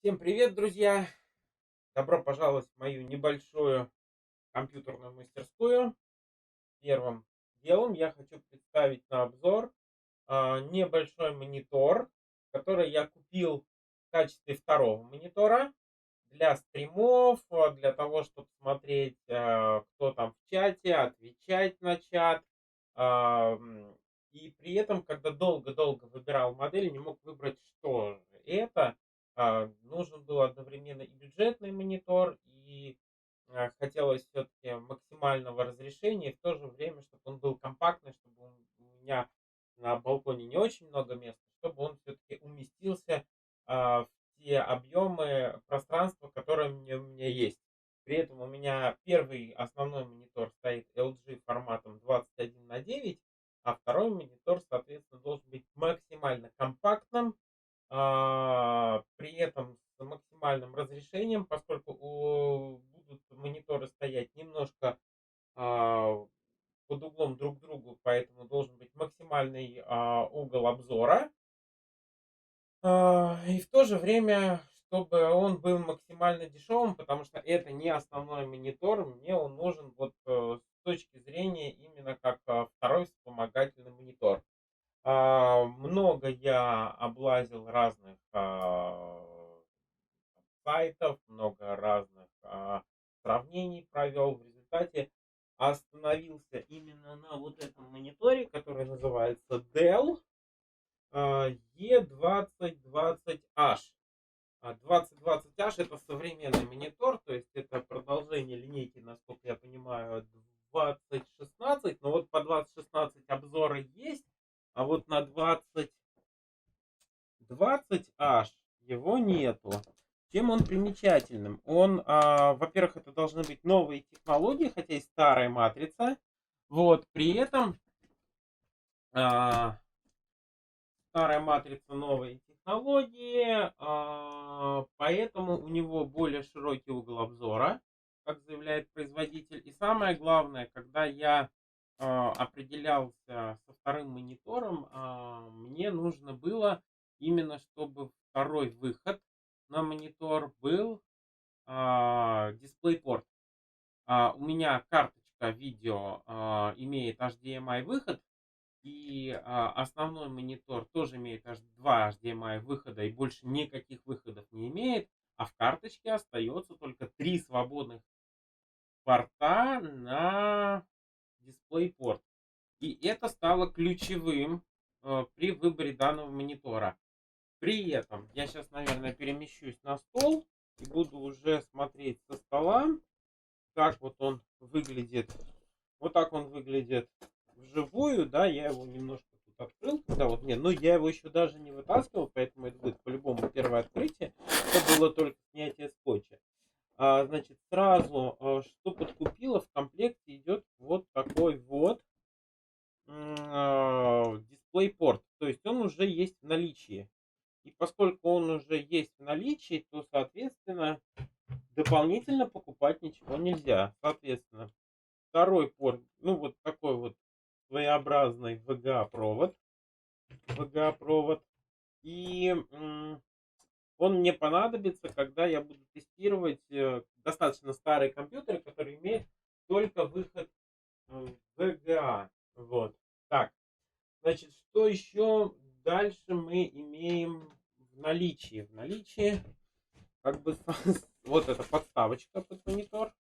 Всем привет, друзья! Добро пожаловать в мою небольшую компьютерную мастерскую. Первым делом я хочу представить на обзор небольшой монитор, который я купил в качестве второго монитора для стримов, для того, чтобы смотреть, кто там в чате, отвечать на чат. И при этом, когда долго-долго выбирал модель, не мог выбрать, что же это. Нужен был одновременно и бюджетный монитор, и хотелось все-таки максимального разрешения, и в то же время, чтобы он был компактный, чтобы у меня на балконе не очень много места, чтобы он все-таки уместился в те объемы пространства, которые у меня есть. При этом у меня первый основной монитор стоит LG форматом 21:9, а второй монитор, соответственно, должен быть максимально компактным, при этом с максимальным разрешением, поскольку будут мониторы стоять немножко под углом друг к другу, поэтому должен быть максимальный угол обзора. И в то же время, чтобы он был максимально дешевым, потому что это не основной монитор, мне он нужен вот с точки зрения именно как второй вспомогательный монитор. Много я облазил разных сайтов, много разных сравнений провел. В результате остановился именно на вот этом мониторе, который называется Dell E2020H. 2020H это современный монитор, то есть это продолжение линейки, насколько я понимаю, 2016. Но вот по 2016 обзоры есть, а вот на 2020H его нету. Чем он примечательным? Он, во-первых, это должны быть новые технологии, хотя и старая матрица. Вот, при этом старая матрица, новые технологии, поэтому у него более широкий угол обзора, как заявляет производитель. И самое главное, когда я определялся со вторым монитором, мне нужно было именно, чтобы второй выход на монитор был DisplayPort. У меня карточка видео имеет HDMI выход, и основной монитор тоже имеет аж 2 HDMI выхода и больше никаких выходов не имеет. А в карточке остается только 3 свободных порта на DisplayPort. И это стало ключевым при выборе данного монитора. При этом я сейчас, наверное, перемещусь на стол и буду уже смотреть со стола, как вот он выглядит. Вот так он выглядит вживую, да, я его немножко тут открыл, да, вот нет, но я его еще даже не вытаскивал, поэтому это будет по-любому первое открытие. Это было только снятие скотча. Значит, сразу, что подкупило, в комплекте идет вот такой вот DisplayPort, то есть он уже есть в наличии. И поскольку он уже есть в наличии, то, соответственно, дополнительно покупать ничего нельзя. Соответственно, второй порт, ну вот такой вот своеобразный VGA-провод. И он мне понадобится, когда я буду тестировать достаточно старый компьютер, который имеет только выход VGA. Вот. Так, значит, что еще дальше мы имеем в наличии? В наличии как бы вот эта подставочка под монитор.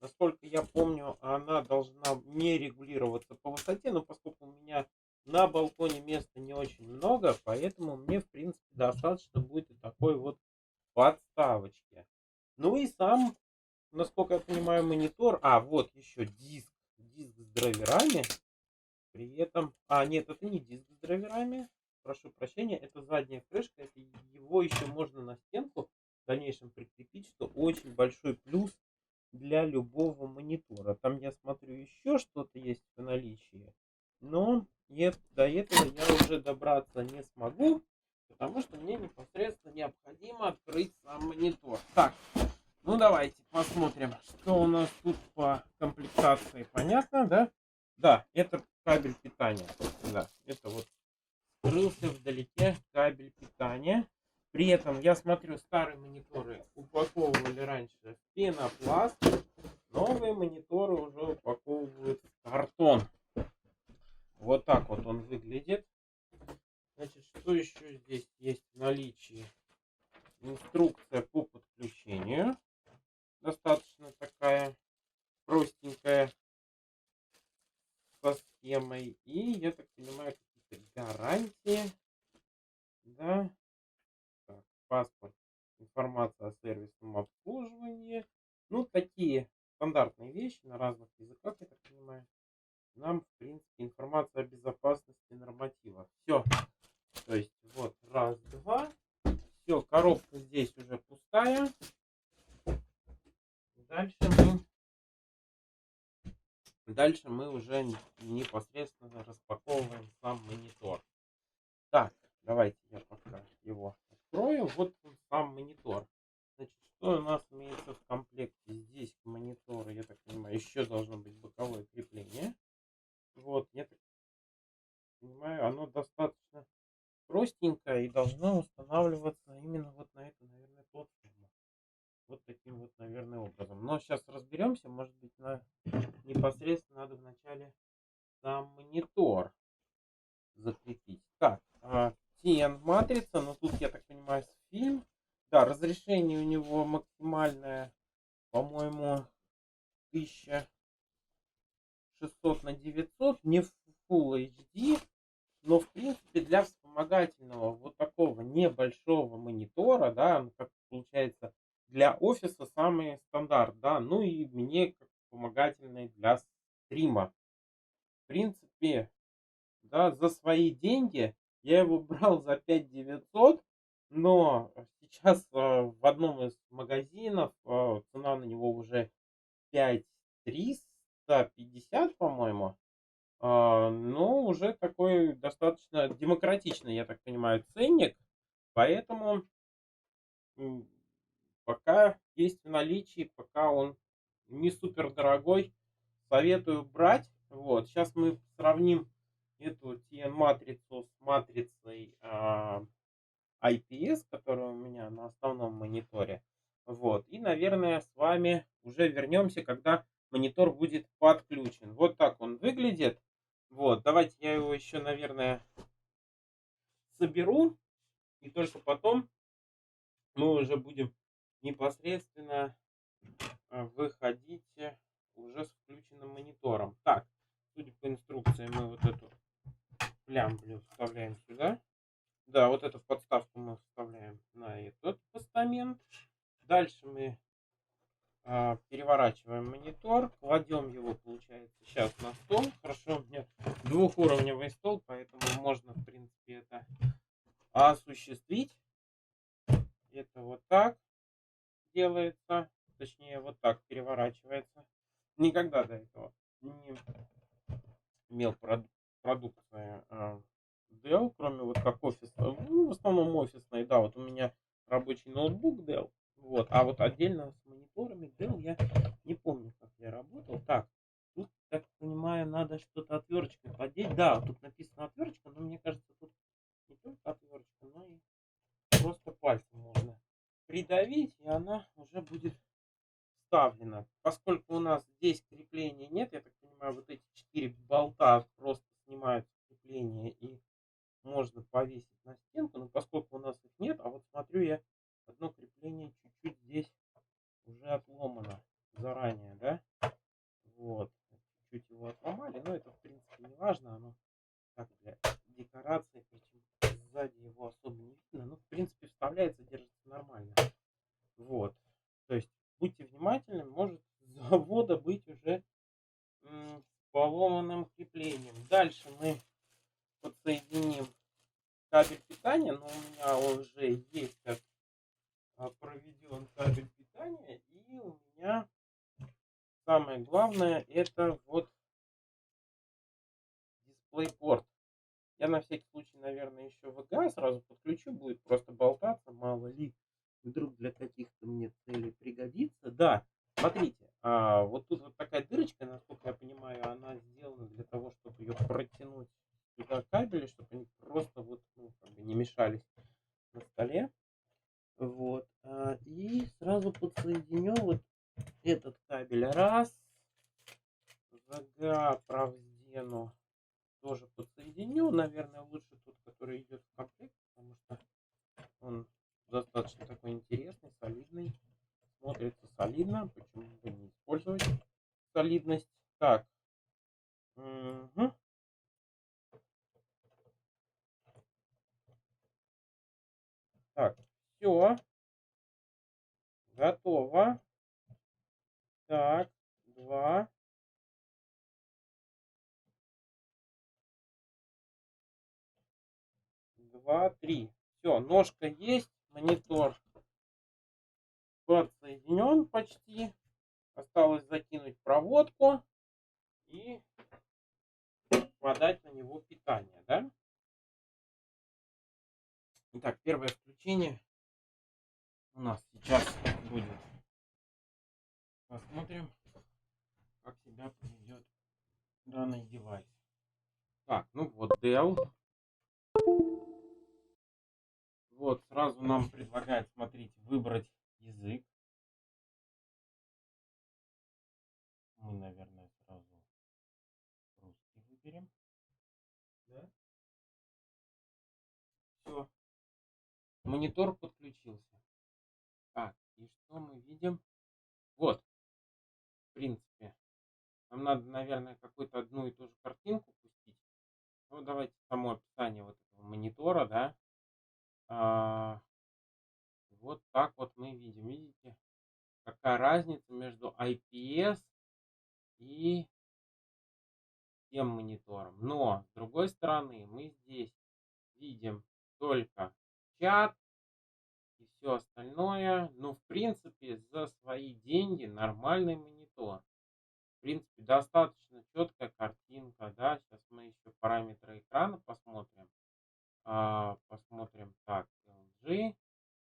Насколько я помню, она должна не регулироваться по высоте, но поскольку у меня на балконе места не очень много, поэтому мне, в принципе, достаточно будет и такой вот подставочки. Ну и сам, насколько я понимаю, монитор. Вот еще диск с драйверами. При этом, нет, это не диск с драйверами. Прошу прощения, это задняя крышка. Это его еще можно на стенку в дальнейшем прикрепить, что очень большой плюс для любого монитора. Там я смотрю еще что-то есть в наличии, но до этого я уже добраться не смогу, потому что мне непосредственно необходимо открыть сам монитор. Так, ну давайте посмотрим, что у нас тут по комплектации. Понятно, да? Да, это кабель питания. Да, это вот скрылся вдалеке кабель питания. При При этом я смотрю, старые мониторы упаковывали раньше в пенопласт, новые мониторы уже упаковывают в картон. Вот так вот он выглядит. Значит, что еще здесь есть в наличии? Инструкция по подключению. Достаточно такая простенькая, со схемой. И, я так понимаю, какие-то гарантии. Да. Так, паспорт, информация о сервисном обслуживании. Ну, такие стандартные вещи на разных языках, я так понимаю. Нам, в принципе, информация о безопасности норматива. Все. То есть, вот, раз, два. Все, коробка здесь уже пустая. Дальше мы, дальше мы уже непосредственно распаковываем сам монитор. Так, давайте я пока его открою. Вот он, сам монитор. Значит, что у нас имеется в комплекте? Здесь к монитору, я так понимаю, еще должно быть боковое крепление. Вот, я так понимаю, оно достаточно простенькое и должно устанавливаться именно вот на эту, наверное, платформу. Вот таким вот, наверное, образом. Но сейчас разберемся, может быть, непосредственно надо вначале сам монитор закрепить. Так, TN матрица, но тут, я так понимаю, фильм. Да, разрешение у него максимальное, по-моему, 1600 на 900, не Full HD, но в принципе для вспомогательного вот такого небольшого монитора, да, ну, как получается для офиса самый стандарт, да, ну и мне как вспомогательный для стрима. В принципе, да, за свои деньги я его брал за 5900, но сейчас в одном из магазинов цена на него уже 5350, по-моему. Ну, уже такой достаточно демократичный, я так понимаю, ценник. Поэтому пока есть в наличии, пока он не супер дорогой, советую брать. Вот, сейчас мы сравним эту TN-матрицу с матрицей IPS, которая у меня на основном мониторе. Вот, и, наверное, с вами уже вернемся, когда монитор будет подключен. Вот так он выглядит. Вот, давайте я его еще, наверное, соберу, и только потом мы уже будем непосредственно выходить уже с включенным монитором. Так, судя по инструкции, мы вот эту лямблю вставляем сюда. Да, вот эту подставку мы вставляем на этот постамент. Дальше мы переворачиваем монитор, кладем его, получается, сейчас на стол. Хорошо, у меня двухуровневый стол, поэтому можно, в принципе, это осуществить. Это вот так делается, точнее, вот так переворачивается. Никогда до этого не имел продукции Dell, кроме вот как офис, ну, в основном офисной, да, вот у меня рабочий ноутбук Dell, вот, а вот отдельно с мониторами Dell я не помню, как я работал. Так, тут, так понимаю, надо что-то отверточкой подеть, да, тут написано отверточка, но мне кажется, тут не только отверточка, но и просто пальцем можно придавить, и она уже будет вставлена. Поскольку у нас здесь крепления нет, я так понимаю, вот эти 4 болта просто снимают крепление и можно повесить на стенку. Но поскольку у нас их нет, а вот смотрю я, одно крепление чуть-чуть здесь уже отломано заранее, да? Вот. Чуть-чуть его отломали, но это в принципе не важно, оно так для декорации, причем сзади его особо не видно. Ну, в принципе, вставляется, держится нормально. Вот. То есть будьте внимательны, может с завода быть уже с поломанным креплением. Дальше мы подсоединим кабель питания, но у меня уже есть как проведен кабель питания, и у меня самое главное это вот DisplayPort. Я на всякий случай, наверное, еще VGA сразу подключу, будет просто болтаться, мало ли вдруг для каких-то мне целей пригодится. Да, смотрите, вот тут вот такая дырочка, насколько я понимаю, она сделана для того, чтобы ее протянуть сюда кабели, чтобы они просто вот, ну, как бы не мешались на столе. Вот. И сразу подсоединю вот этот кабель раз. VGA правдену тоже подсоединю. Наверное, лучше тот, который идет в комплект, потому что он достаточно такой интересный, солидный. Смотрится солидно. Почему бы не использовать солидность? Так. Мгм. Так, все, готово. Так, два, два, три. Все, ножка есть, монитор подсоединен почти. Осталось закинуть проводку и подать на него питание, да? Итак, первое включение у нас сейчас будет. Посмотрим, как себя поведет данный девайс. Так, ну вот Dell. Вот, сразу нам предлагает, смотрите, выбрать язык. Мы, наверное, сразу русский выберем. Да? Все, монитор подключился. Так, и что мы видим? Вот, в принципе, нам надо, наверное, какую-то одну и ту же картинку пустить. Ну, давайте само описание вот этого монитора, да. А, вот так вот мы видим. Видите, какая разница между IPS и тем монитором. Но, с другой стороны, мы здесь видим только чат и все остальное. Ну, в принципе, за свои деньги нормальный монитор. В принципе, достаточно четкая картинка, да. Сейчас мы еще параметры экрана посмотрим. Посмотрим так, LG.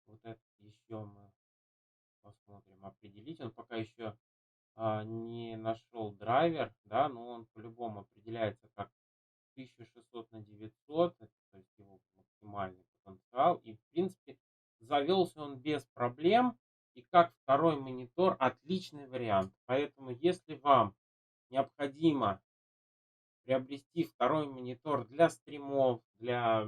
Вот это еще мы посмотрим, определить. Он пока еще не нашел драйвер, да, но он по-любому определяется как 1600 на 900, это, то есть его максимальный потенциал. И, в принципе, завелся он без проблем. И как второй монитор отличный вариант. Поэтому, если вам необходимо приобрести второй монитор для стримов, для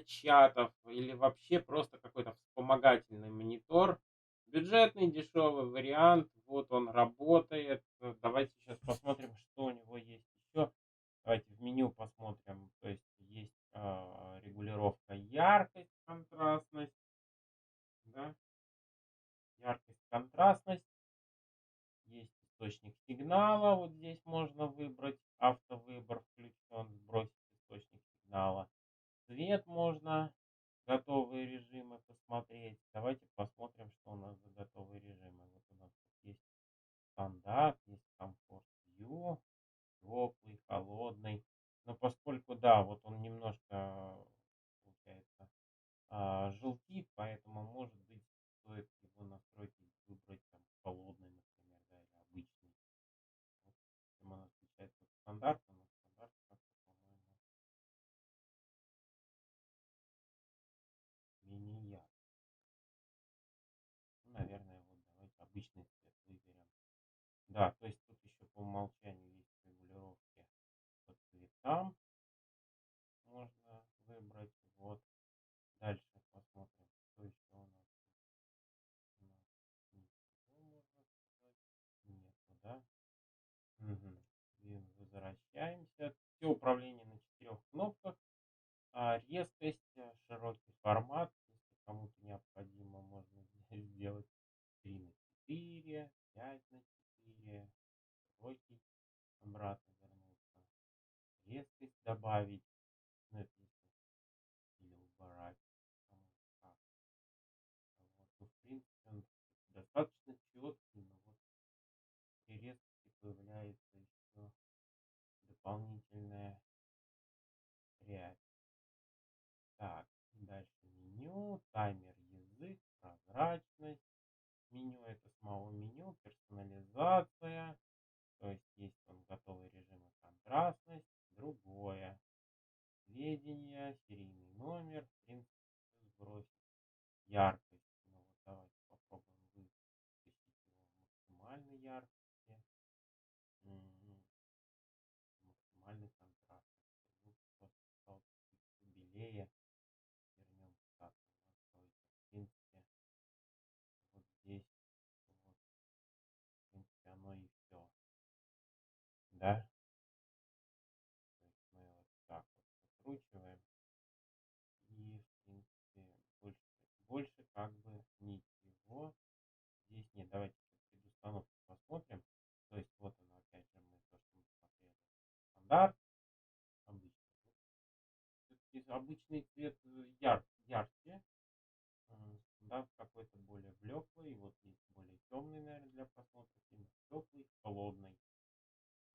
чатов или вообще просто какой-то вспомогательный монитор. Бюджетный дешевый вариант. Вот он работает. Давайте сейчас посмотрим, что у него есть еще. Давайте в меню посмотрим. То есть есть регулировка яркость, контрастность. Да? Яркость, контрастность. Есть источник сигнала. Вот здесь можно выбрать. Автовыбор включен. Сбросить источник сигнала. Цвет можно. Готовые режимы посмотреть. Давайте посмотрим, что у нас за готовые режимы. Вот у нас тут есть стандарт, есть комфорт View, теплый, холодный. Но поскольку, да, вот он немножко, получается, желтит, поэтому, может быть, стоит его настройки выбрать там холодный, например, да, или обычный. Вот, чем он отличается от стандарта, но стандарт как-то, по-моему, менее яркий. Ну, наверное, вот давайте обычный цвет выберем. Да, то есть тут еще по умолчанию есть регулировки по цветам. Можно выбрать. Вот. Дальше посмотрим, что еще у нас тут. У нас ничего, можно сказать. Нету, да? Угу. И возвращаемся. Все управление на 4 кнопках. Резкость, широкий формат. Если кому-то необходимо, можно здесь сделать 3 на 4, 5 на 4. Широкий. Обратно вернуться. Резкость добавить. Ну, это если или убрать. Кому как. Вот. Ну, в принципе, он достаточно четкий, но вот при резкости появляется еще дополнительная рябь. Так, дальше меню, таймер, язык, прозрачность. Меню это самого меню, персонализация. То есть есть он готовый режим и контрастность, другое. Сведения, серийный номер, в принципе, яркость. Ну вот давайте попробуем вытащить его максимальной яркости. Мгм. Максимальный контраст. Ну, вот стал чуть белее. Вернем так. У нас, то есть, в принципе, вот здесь, вот, в принципе, оно и все. Да? То есть мы вот так вот подкручиваем. И, в принципе, больше как бы ничего здесь нет. Давайте предустановку посмотрим. То есть вот оно, опять же, мы то, что мы смотрели. Стандарт обычный. Все-таки обычный цвет ярче. Стандарт какой-то более блеклый. Вот есть более темный, наверное, для просмотра фильма. Теплый, холодный.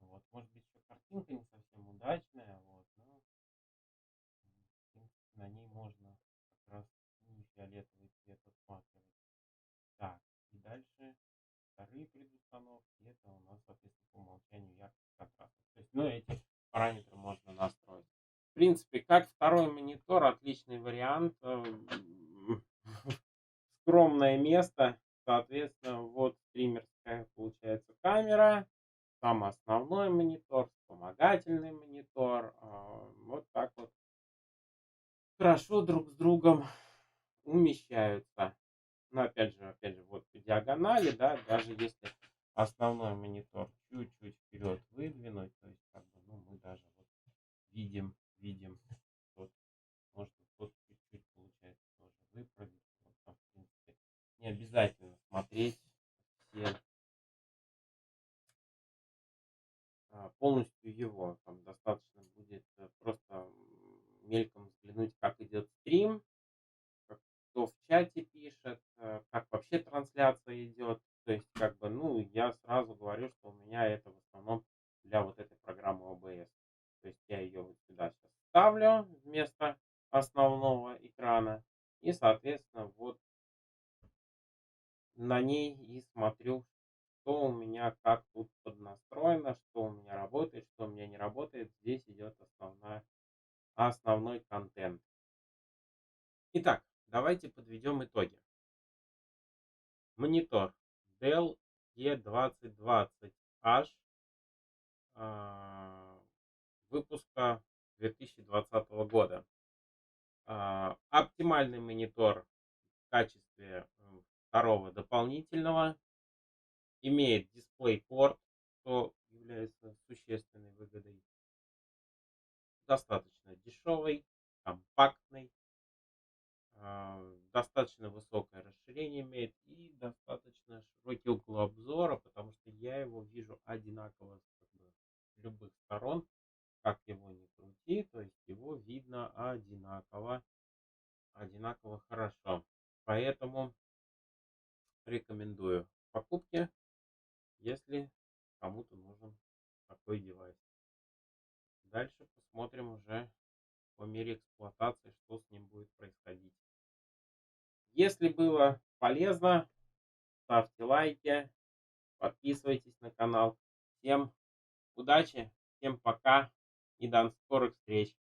Вот. Может быть, еще картинка не совсем удачная. Вот. Но, в принципе, на ней можно как раз и фиолетовый цвет отсматривать. Так, и дальше вторые предустановки. Это у нас, соответственно, по умолчанию яркость контраста. То есть, ну, эти параметры можно настроить. В принципе, как второй монитор, отличный вариант. Скромное место. Соответственно, вот стримерская получается камера. Сам основной монитор, вспомогательный монитор. Вот так вот хорошо друг с другом умещаются. Но опять же, вот по диагонали, да, даже если основной монитор чуть-чуть вперед выдвинуть, то есть как бы, ну, мы даже вот видим, вот, может вот чуть-чуть получается тоже выправить. Вот, там, в принципе, не обязательно смотреть все, полностью его. Там достаточно будет просто мельком взглянуть, как идет стрим, кто в чате пишет, как вообще трансляция идет. То есть, как бы, ну, я сразу говорю, что у меня это в основном для вот этой программы OBS. То есть я ее вот сюда сейчас ставлю вместо основного экрана. И, соответственно, вот на ней и смотрю, что у меня как тут поднастроено, что у меня работает, что у меня не работает. Здесь идет основной контент. Итак, давайте подведем итоги. Монитор Dell E2020H выпуска 2020 года. Оптимальный монитор в качестве второго дополнительного. Имеет DisplayPort, что является существенной выгодой. Достаточно дешевый, компактный. Достаточно высокое расширение имеет и достаточно широкий угол обзора, потому что я его вижу одинаково с любых сторон, как его ни крути, то есть его видно одинаково хорошо. Поэтому рекомендую к покупке, если кому-то нужен такой девайс. Дальше посмотрим уже по мере эксплуатации, что с ним будет происходить. Если было полезно, ставьте лайки, подписывайтесь на канал. Всем удачи, всем пока и до скорых встреч.